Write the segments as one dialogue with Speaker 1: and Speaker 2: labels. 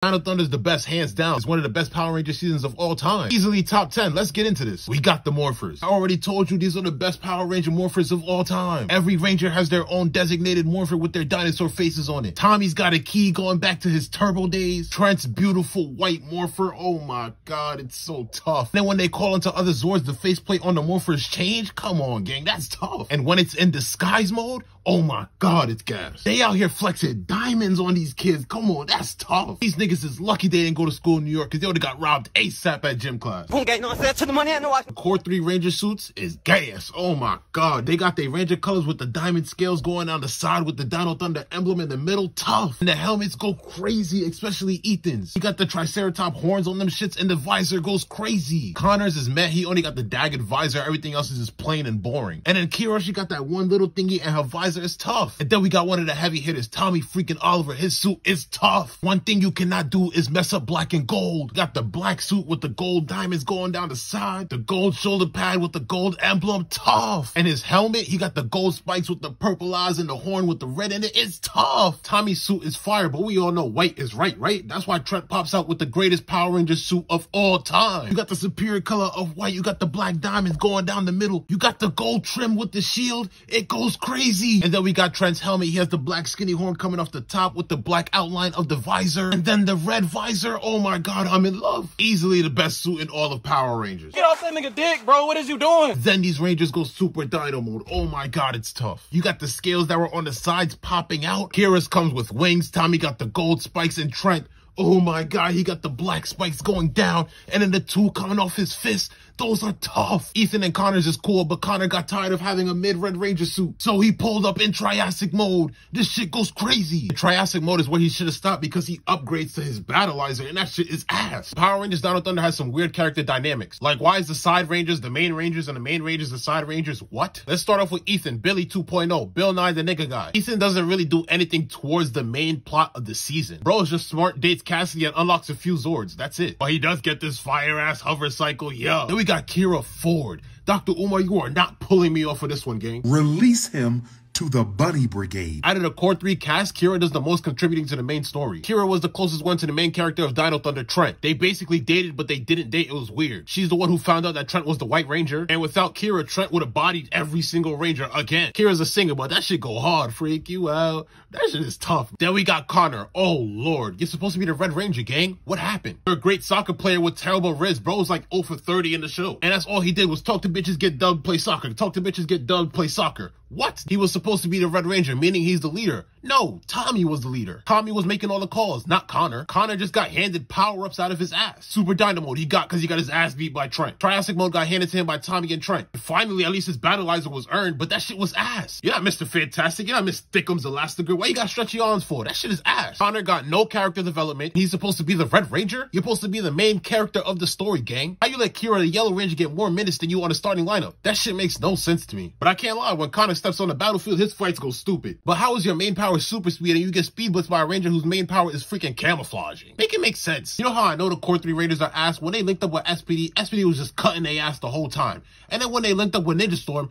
Speaker 1: Dino Thunder is the best, hands down. It's one of the best Power Ranger seasons of all time. Easily top 10. Let's get into this. We got the Morphers. I already told you these are the best Power Ranger Morphers of all time. Every Ranger has their own designated Morpher with their dinosaur faces on it. Tommy's got a key going back to his Turbo days. Trent's beautiful white Morpher. Oh my god, it's so tough. Then when they call into other Zords, the faceplate on the Morphers change? Come on, gang, that's tough. And when it's in disguise mode, oh my god, it's gas. They out here flexing diamonds on these kids. Come on, that's tough. These niggas is lucky they didn't go to school in New York because they would've got robbed ASAP at gym class. The Core 3 Ranger suits is gas. Oh my god. They got their Ranger colors with the diamond scales going down the side with the Dino Thunder emblem in the middle. Tough. And the helmets go crazy, especially Ethan's. He got the Triceratops horns on them shits and the visor goes crazy. Connor's is meh. He only got the dagged visor. Everything else is just plain and boring. And then Kira, she got that one little thingy and her visor is tough. And then we got one of the heavy hitters, Tommy freaking Oliver. His suit is tough. One thing you cannot do is mess up black and gold. Got the black suit with the gold diamonds going down the side. The gold shoulder pad with the gold emblem. Tough. And his helmet, he got the gold spikes with the purple eyes and the horn with the red in it. It's tough. Tommy's suit is fire, but we all know white is right? That's why Trent pops out with the greatest Power Ranger suit of all time. You got the superior color of white. You got the black diamonds going down the middle. You got the gold trim with the shield. It goes crazy. And then we got Trent's helmet. He has the black skinny horn coming off the top with the black outline of the visor. And then the red visor. Oh my god, I'm in love. Easily the best suit in all of Power Rangers.
Speaker 2: Get off that nigga dick, bro. What is you doing?
Speaker 1: Then these Rangers go Super Dino mode. Oh my god, it's tough. You got the scales that were on the sides popping out. Kira's comes with wings. Tommy got the gold spikes and Trent, oh my god, he got the black spikes going down and then the two coming off his fist. Those are tough. Ethan and Connor's is cool, but Connor got tired of having a mid-Red Ranger suit. So he pulled up in Triassic mode. This shit goes crazy. The Triassic mode is where he should have stopped because he upgrades to his Battleizer and that shit is ass. Power Rangers Dino Thunder has some weird character dynamics. Like, why is the side Rangers the main Rangers and the main Rangers the side Rangers? What? Let's start off with Ethan, Billy 2.0, Bill Nye the nigga guy. Ethan doesn't really do anything towards the main plot of the season. Bro is just smart, dates Cassidy, and unlocks a few Zords. That's it. But he does get this fire-ass hover cycle, yeah. Then we got Kira Ford. Dr. Umar, you are not pulling me off of this one, gang.
Speaker 3: Release him to the Buddy Brigade.
Speaker 1: Out of the Core 3 cast, Kira does the most contributing to the main story. Kira was the closest one to the main character of Dino Thunder, Trent. They basically dated, but they didn't date. It was weird. She's the one who found out that Trent was the White Ranger, and without Kira, Trent would have bodied every single Ranger again. Kira's a singer, but that shit go hard. Freak you out. That shit is tough. Then we got Connor. Oh lord, you're supposed to be the Red Ranger, gang. What happened? You're a great soccer player with terrible wrist. Bro was like 0 for 30 in the show, and that's all he did was talk to bitches, get dubbed, play soccer. Talk to bitches, get dubbed, play soccer. What? He was supposed to be the Red Ranger, meaning he's the leader. No, Tommy was the leader. Tommy was making all the calls, not Connor. Connor just got handed power-ups out of his ass. Super Dino mode he got because he got his ass beat by Trent. Triassic mode got handed to him by Tommy and Trent. And finally, at least his Battleizer was earned, but that shit was ass. You're not Mr. Fantastic. You're not Miss Thickums Elastigirl. Why you got stretchy arms for? That shit is ass. Connor got no character development. He's supposed to be the Red Ranger? You're supposed to be the main character of the story, gang. How you let Kira the Yellow Ranger get more minutes than you on the starting lineup? That shit makes no sense to me. But I can't lie, when Connor steps on the battlefield, his fights go stupid. But how is your main power super speed and you get speed blitzed by a Ranger whose main power is freaking camouflaging? Make it make sense. You know how I know the Core 3 Rangers are ass? When they linked up with SPD, SPD was just cutting their ass the whole time. And then when they linked up with Ninja Storm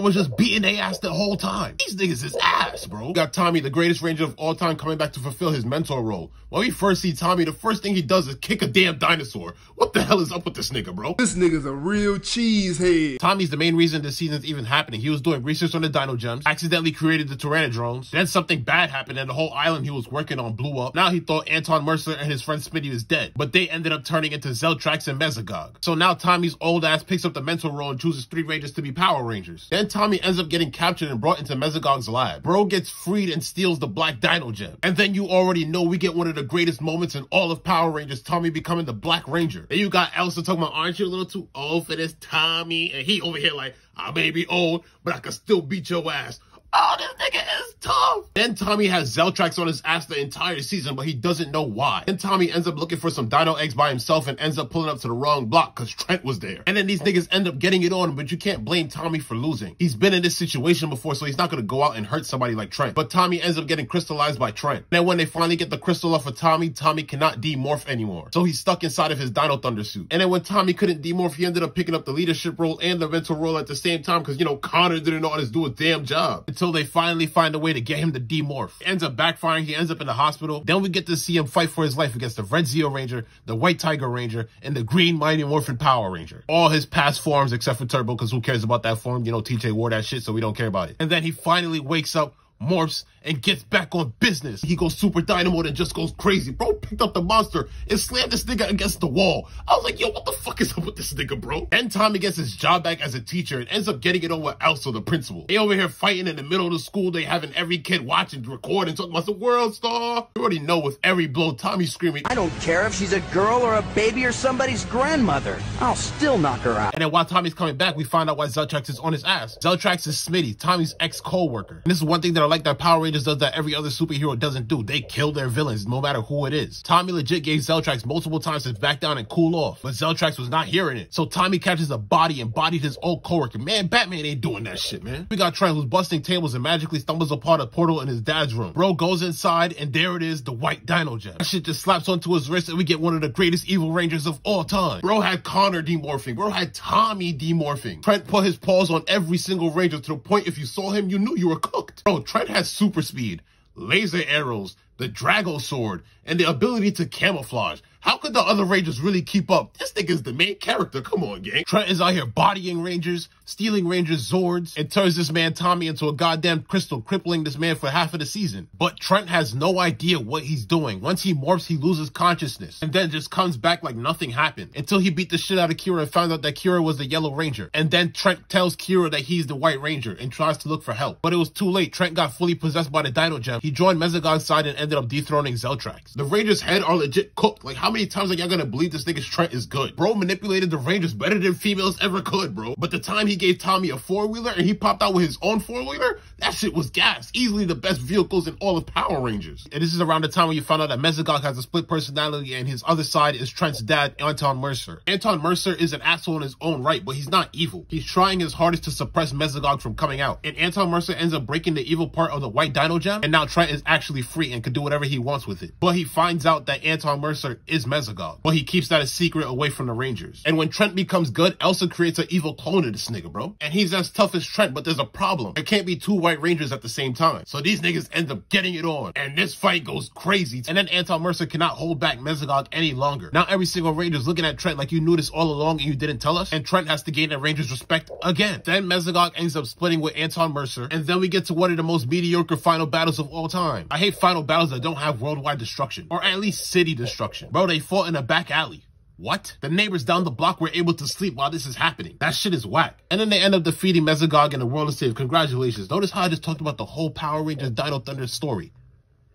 Speaker 1: was just beating their ass the whole time. These niggas is ass, bro. Got Tommy, the greatest Ranger of all time, coming back to fulfill his mentor role. When we first see Tommy, the first thing he does is kick a damn dinosaur. What the hell is up with this nigga, bro?
Speaker 3: This nigga's a real cheesehead.
Speaker 1: Tommy's the main reason this season's even happening. He was doing research on the Dino Gems, accidentally created the Tyrannodrones. Then something bad happened and the whole island he was working on blew up. Now he thought Anton Mercer and his friend Smitty was dead, but they ended up turning into Zeltrax and Mesogog. So now Tommy's old ass picks up the mentor role and chooses 3 Rangers to be Power Rangers. Then Tommy ends up getting captured and brought into Mesogog's lab. Bro gets freed and steals the Black Dino Gem. And then you already know we get one of the greatest moments in all of Power Rangers, Tommy becoming the Black Ranger. Then you got Elsa talking about, aren't you a little too old for this, Tommy? And he over here like, I may be old, but I can still beat your ass. Oh, this nigga is tough. Then Tommy has Zeltrax on his ass the entire season, but he doesn't know why. Then Tommy ends up looking for some dino eggs by himself and ends up pulling up to the wrong block because Trent was there. And then these niggas end up getting it on, but you can't blame Tommy for losing. He's been in this situation before, so he's not going to go out and hurt somebody like Trent. But Tommy ends up getting crystallized by Trent. Then when they finally get the crystal off of Tommy, Tommy cannot demorph anymore. So he's stuck inside of his Dino Thunder suit. And then when Tommy couldn't demorph, he ended up picking up the leadership role and the mentor role at the same time because, you know, Connor didn't know how to do a damn job. And until they finally find a way to get him to demorph. It ends up backfiring. He ends up in the hospital. Then we get to see him fight for his life against the Red Zeo Ranger, the White Tiger Ranger, and the Green Mighty Morphin Power Ranger. All his past forms except for Turbo, because who cares about that form? You know, TJ wore that shit, so we don't care about it. And then he finally wakes up, morphs, and gets back on business. He goes super dynamo and just goes crazy. Bro picked up the monster and slammed this nigga against the wall. I was like, yo, what the fuck is up with this nigga, bro? Then Tommy gets his job back as a teacher and ends up getting it on with Elsa, the principal. They over here fighting in the middle of the school. They having every kid watching, record, and talking about the world star. You already know with every blow, Tommy's screaming,
Speaker 4: I don't care if she's a girl or a baby or somebody's grandmother. I'll still knock her out.
Speaker 1: And then while Tommy's coming back, we find out why Zeltrax is on his ass. Zeltrax is Smitty, Tommy's ex-co-worker. And this is one thing that I like that Power Rangers does that every other superhero doesn't do. They kill their villains, no matter who it is. Tommy legit gave Zeltrax multiple times to back down and cool off, but Zeltrax was not hearing it. So Tommy catches a body and bodied his old coworker. Man, Batman ain't doing that shit, man. We got Trent, who's busting tables and magically stumbles upon a portal in his dad's room. Bro goes inside, and there it is, the white Dino Gem. That shit just slaps onto his wrist, and we get one of the greatest evil rangers of all time. Bro had Connor demorphing. Bro had Tommy demorphing. Trent put his paws on every single ranger to the point if you saw him, you knew you were cooked. Bro, Trent has super speed, laser arrows, the Drago sword, and the ability to camouflage. How could the other Rangers really keep up? This nigga's the main character. Come on, gang. Trent is out here bodying Rangers, stealing Rangers' Zords, and turns this man Tommy into a goddamn crystal, crippling this man for half of the season. But Trent has no idea what he's doing. Once he morphs, he loses consciousness, and then just comes back like nothing happened, until he beat the shit out of Kira and found out that Kira was the Yellow Ranger. And then Trent tells Kira that he's the White Ranger and tries to look for help. But it was too late. Trent got fully possessed by the Dino Gem. He joined Mesogog's side and ended up dethroning Zeltrax. The Rangers' head are legit cooked. Like, how many times are y'all gonna believe this nigga's Trent is good? Bro manipulated the Rangers better than females ever could, bro. But the time he gave Tommy a four-wheeler and he popped out with his own four-wheeler, that shit was gas. Easily the best vehicles in all of Power Rangers. And this is around the time when you found out that Mesogog has a split personality and his other side is Trent's dad, Anton Mercer. Anton Mercer is an asshole in his own right, but he's not evil. He's trying his hardest to suppress Mesogog from coming out. And Anton Mercer ends up breaking the evil part of the White Dino Gem, and now Trent is actually free and can do whatever he wants with it. But he finds out that Anton Mercer is Mesogog, but he keeps that a secret away from the Rangers. And when Trent becomes good, Elsa creates an evil clone of this nigga, bro. And he's as tough as Trent, but there's a problem. There can't be two White Rangers at the same time. So these niggas end up getting it on, and this fight goes crazy. And then Anton Mercer cannot hold back Mesogog any longer. Now every single Ranger is looking at Trent like you knew this all along and you didn't tell us, and Trent has to gain the Rangers' respect again. Then Mesogog ends up splitting with Anton Mercer, and then we get to one of the most mediocre final battles of all time. I hate final battles that don't have worldwide destruction, or at least city destruction. Bro, they fought in a back alley. What? The neighbors down the block were able to sleep while this is happening. That shit is whack. And then they end up defeating Mesogog and the world is saved. Congratulations. Notice how I just talked about the whole Power Rangers Dino Thunder story.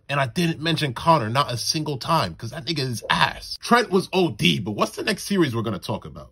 Speaker 1: And I didn't mention Connor not a single time, because that nigga is ass. Trent was OD, but what's the next series we're going to talk about?